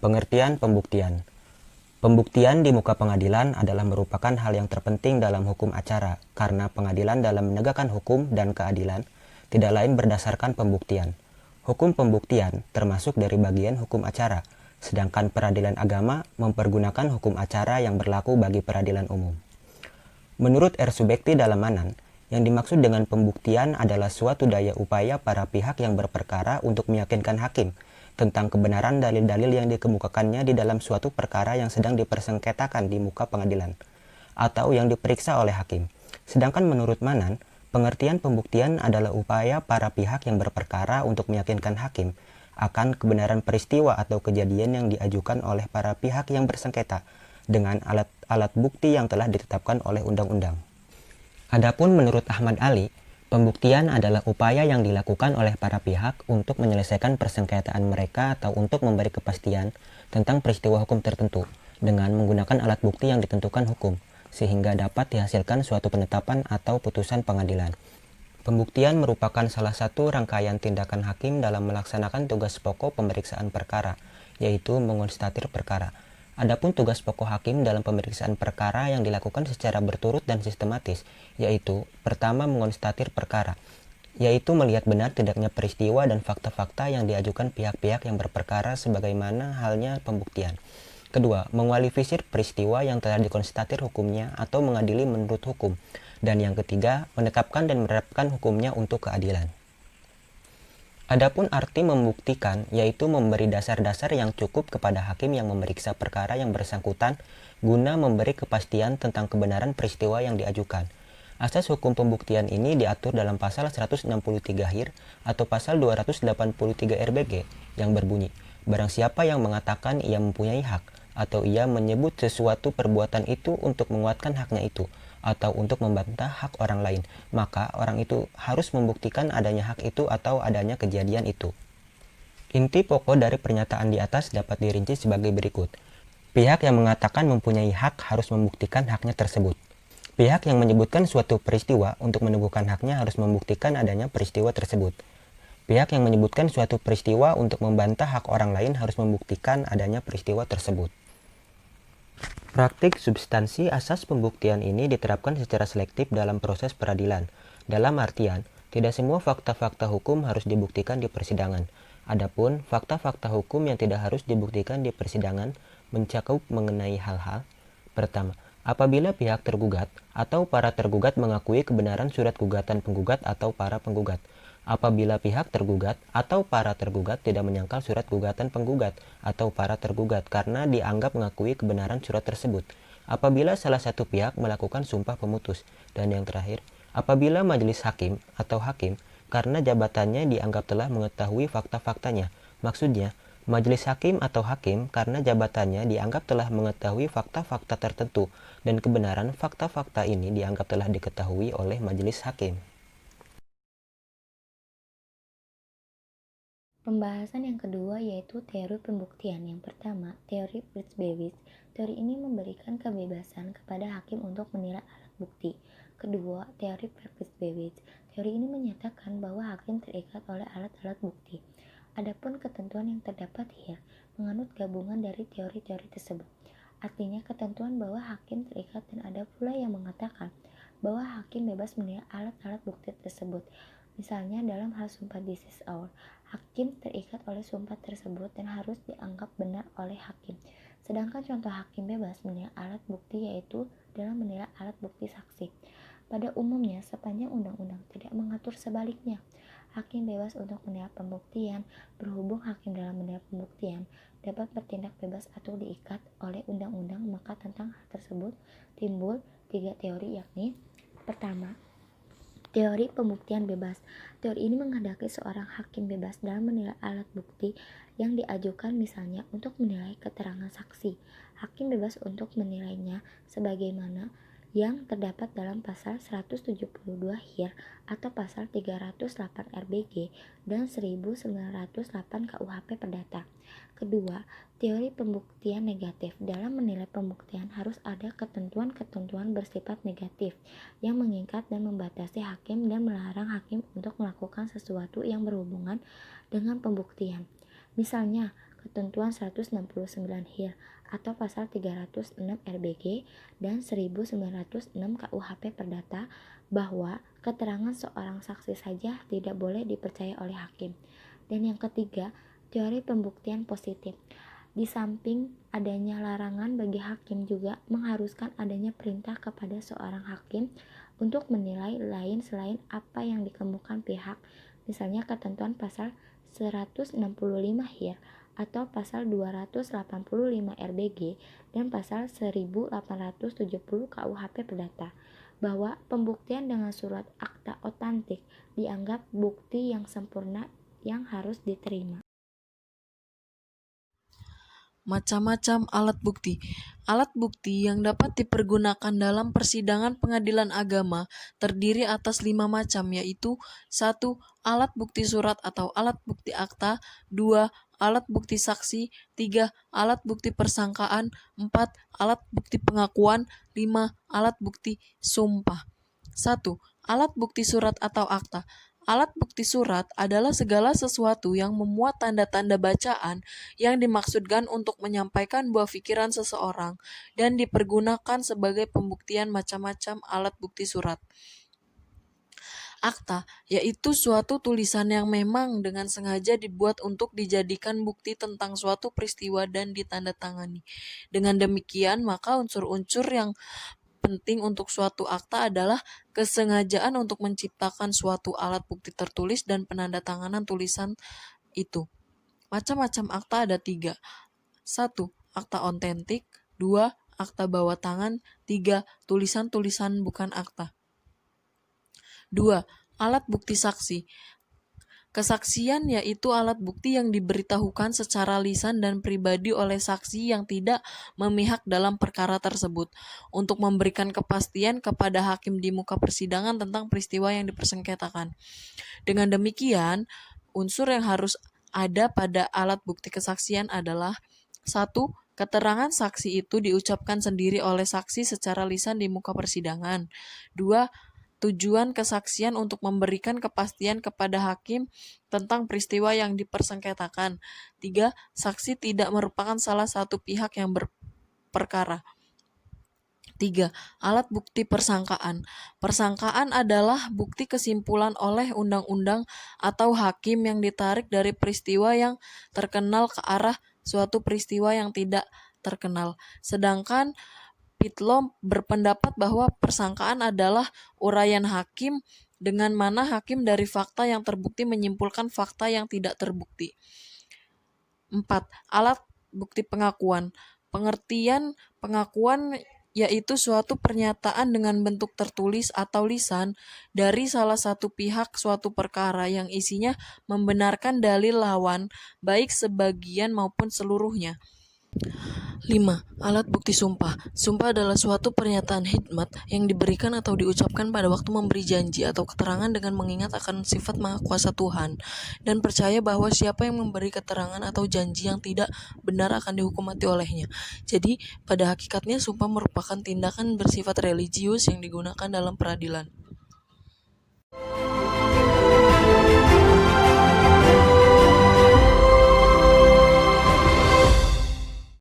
Pengertian pembuktian. Pembuktian di muka pengadilan adalah merupakan hal yang terpenting dalam hukum acara, karena pengadilan dalam menegakkan hukum dan keadilan tidak lain berdasarkan pembuktian. Hukum pembuktian termasuk dari bagian hukum acara, sedangkan peradilan agama mempergunakan hukum acara yang berlaku bagi peradilan umum. Menurut R. Subekti Dalamanan, yang dimaksud dengan pembuktian adalah suatu daya upaya para pihak yang berperkara untuk meyakinkan hakim tentang kebenaran dalil-dalil yang dikemukakannya di dalam suatu perkara yang sedang dipersengketakan di muka pengadilan, atau yang diperiksa oleh hakim. Sedangkan menurut Manan, pengertian pembuktian adalah upaya para pihak yang berperkara untuk meyakinkan hakim akan kebenaran peristiwa atau kejadian yang diajukan oleh para pihak yang bersengketa dengan alat-alat bukti yang telah ditetapkan oleh undang-undang. Adapun menurut Ahmad Ali, pembuktian adalah upaya yang dilakukan oleh para pihak untuk menyelesaikan persengketaan mereka atau untuk memberi kepastian tentang peristiwa hukum tertentu dengan menggunakan alat bukti yang ditentukan hukum, sehingga dapat dihasilkan suatu penetapan atau putusan pengadilan. Pembuktian merupakan salah satu rangkaian tindakan hakim dalam melaksanakan tugas pokok pemeriksaan perkara, yaitu mengonstatir perkara. Adapun tugas pokok hakim dalam pemeriksaan perkara yang dilakukan secara berturut dan sistematis, yaitu pertama mengonstatir perkara, yaitu melihat benar tidaknya peristiwa dan fakta-fakta yang diajukan pihak-pihak yang berperkara sebagaimana halnya pembuktian. Kedua, mengualifisir peristiwa yang telah dikonstatir hukumnya atau mengadili menurut hukum. Dan yang ketiga, menetapkan dan menerapkan hukumnya untuk keadilan. Adapun arti membuktikan, yaitu memberi dasar-dasar yang cukup kepada hakim yang memeriksa perkara yang bersangkutan guna memberi kepastian tentang kebenaran peristiwa yang diajukan. Asas hukum pembuktian ini diatur dalam pasal 163 HIR atau pasal 283 RBG yang berbunyi, barang siapa yang mengatakan ia mempunyai hak atau ia menyebut sesuatu perbuatan itu untuk menguatkan haknya itu atau untuk membantah hak orang lain, maka orang itu harus membuktikan adanya hak itu atau adanya kejadian itu. Inti pokok dari pernyataan di atas dapat dirinci sebagai berikut. Pihak yang mengatakan mempunyai hak harus membuktikan haknya tersebut. Pihak yang menyebutkan suatu peristiwa untuk meneguhkan haknya harus membuktikan adanya peristiwa tersebut. Pihak yang menyebutkan suatu peristiwa untuk membantah hak orang lain harus membuktikan adanya peristiwa tersebut. Praktik substansi asas pembuktian ini diterapkan secara selektif dalam proses peradilan. Dalam artian, tidak semua fakta-fakta hukum harus dibuktikan di persidangan. Adapun fakta-fakta hukum yang tidak harus dibuktikan di persidangan mencakup mengenai hal-hal. Pertama, apabila pihak tergugat atau para tergugat mengakui kebenaran surat gugatan penggugat atau para penggugat. Apabila pihak tergugat atau para tergugat tidak menyangkal surat gugatan penggugat atau para tergugat karena dianggap mengakui kebenaran surat tersebut. Apabila salah satu pihak melakukan sumpah pemutus. Dan yang terakhir, apabila majelis hakim atau hakim karena jabatannya dianggap telah mengetahui fakta-faktanya. Maksudnya, majelis hakim atau hakim karena jabatannya dianggap telah mengetahui fakta-fakta tertentu dan kebenaran fakta-fakta ini dianggap telah diketahui oleh majelis hakim. Pembahasan yang kedua yaitu teori pembuktian. Yang pertama, teori Fritz-Bewitz. Teori ini memberikan kebebasan kepada hakim untuk menilai alat bukti. Kedua, teori Fritz-Bewitz. Teori ini menyatakan bahwa hakim terikat oleh alat-alat bukti. Adapun ketentuan yang terdapat here menganut gabungan dari teori-teori tersebut. Artinya ketentuan bahwa hakim terikat dan ada pula yang mengatakan bahwa hakim bebas menilai alat-alat bukti tersebut. Misalnya dalam hal sumpah this is our, hakim terikat oleh sumpah tersebut dan harus dianggap benar oleh hakim. Sedangkan contoh hakim bebas menilai alat bukti yaitu dalam menilai alat bukti saksi. Pada umumnya, sepanjang undang-undang tidak mengatur sebaliknya, hakim bebas untuk menilai pembuktian. Berhubung hakim dalam menilai pembuktian dapat bertindak bebas atau diikat oleh undang-undang, maka tentang hal tersebut timbul 3 teori, yakni pertama, teori pembuktian bebas. Teori ini menghendaki seorang hakim bebas dalam menilai alat bukti yang diajukan, misalnya untuk menilai keterangan saksi. Hakim bebas untuk menilainya sebagaimana yang terdapat dalam pasal 172 HIR atau pasal 308 RBG dan 1908 KUHP Perdata. Kedua, teori pembuktian negatif. Dalam menilai pembuktian harus ada ketentuan-ketentuan bersifat negatif yang mengikat dan membatasi hakim dan melarang hakim untuk melakukan sesuatu yang berhubungan dengan pembuktian. Misalnya, ketentuan 169 Hil atau pasal 306 RBG dan 1906 KUHP Perdata bahwa keterangan seorang saksi saja tidak boleh dipercaya oleh hakim. Dan yang ketiga, teori pembuktian positif. Di samping adanya larangan bagi hakim juga mengharuskan adanya perintah kepada seorang hakim untuk menilai lain selain apa yang dikemukakan pihak, misalnya ketentuan pasal 165 Hil atau pasal 285 RBG dan pasal 1870 KUHP Perdata, bahwa pembuktian dengan surat akta otentik dianggap bukti yang sempurna yang harus diterima. Macam-macam alat bukti. Alat bukti yang dapat dipergunakan dalam persidangan pengadilan agama terdiri atas 5 macam, yaitu 1. Alat bukti surat atau alat bukti akta. 2. Alat bukti saksi. 3. Alat bukti persangkaan. 4. Alat bukti pengakuan. 5. Alat bukti sumpah. 1. Alat bukti surat atau akta. Alat bukti surat adalah segala sesuatu yang memuat tanda-tanda bacaan yang dimaksudkan untuk menyampaikan buah pikiran seseorang dan dipergunakan sebagai pembuktian macam-macam alat bukti surat. Akta, yaitu suatu tulisan yang memang dengan sengaja dibuat untuk dijadikan bukti tentang suatu peristiwa dan ditandatangani. Dengan demikian, maka unsur-unsur yang penting untuk suatu akta adalah kesengajaan untuk menciptakan suatu alat bukti tertulis dan penandatanganan tulisan itu. Macam-macam akta ada 3. 1. Akta otentik. 2. Akta bawah tangan. 3. Tulisan-tulisan bukan akta. 2. Alat bukti saksi. Kesaksian yaitu alat bukti yang diberitahukan secara lisan dan pribadi oleh saksi yang tidak memihak dalam perkara tersebut untuk memberikan kepastian kepada hakim di muka persidangan tentang peristiwa yang dipersengketakan. Dengan demikian, unsur yang harus ada pada alat bukti kesaksian adalah 1. Keterangan saksi itu diucapkan sendiri oleh saksi secara lisan di muka persidangan. 2. Tujuan kesaksian untuk memberikan kepastian kepada hakim tentang peristiwa yang dipersengketakan. 3. Saksi tidak merupakan salah satu pihak yang berperkara. 3. Alat bukti persangkaan. Persangkaan adalah bukti kesimpulan oleh undang-undang atau hakim yang ditarik dari peristiwa yang terkenal ke arah suatu peristiwa yang tidak terkenal. Sedangkan Pitlow berpendapat bahwa persangkaan adalah uraian hakim dengan mana hakim dari fakta yang terbukti menyimpulkan fakta yang tidak terbukti. 4. Alat bukti pengakuan. Pengertian pengakuan yaitu suatu pernyataan dengan bentuk tertulis atau lisan dari salah satu pihak suatu perkara yang isinya membenarkan dalil lawan, baik sebagian maupun seluruhnya. 5. Alat bukti sumpah. Sumpah adalah suatu pernyataan hikmat yang diberikan atau diucapkan pada waktu memberi janji atau keterangan dengan mengingat akan sifat maha kuasa Tuhan dan percaya bahwa siapa yang memberi keterangan atau janji yang tidak benar akan dihukum mati olehnya. Jadi, pada hakikatnya sumpah merupakan tindakan bersifat religius yang digunakan dalam peradilan.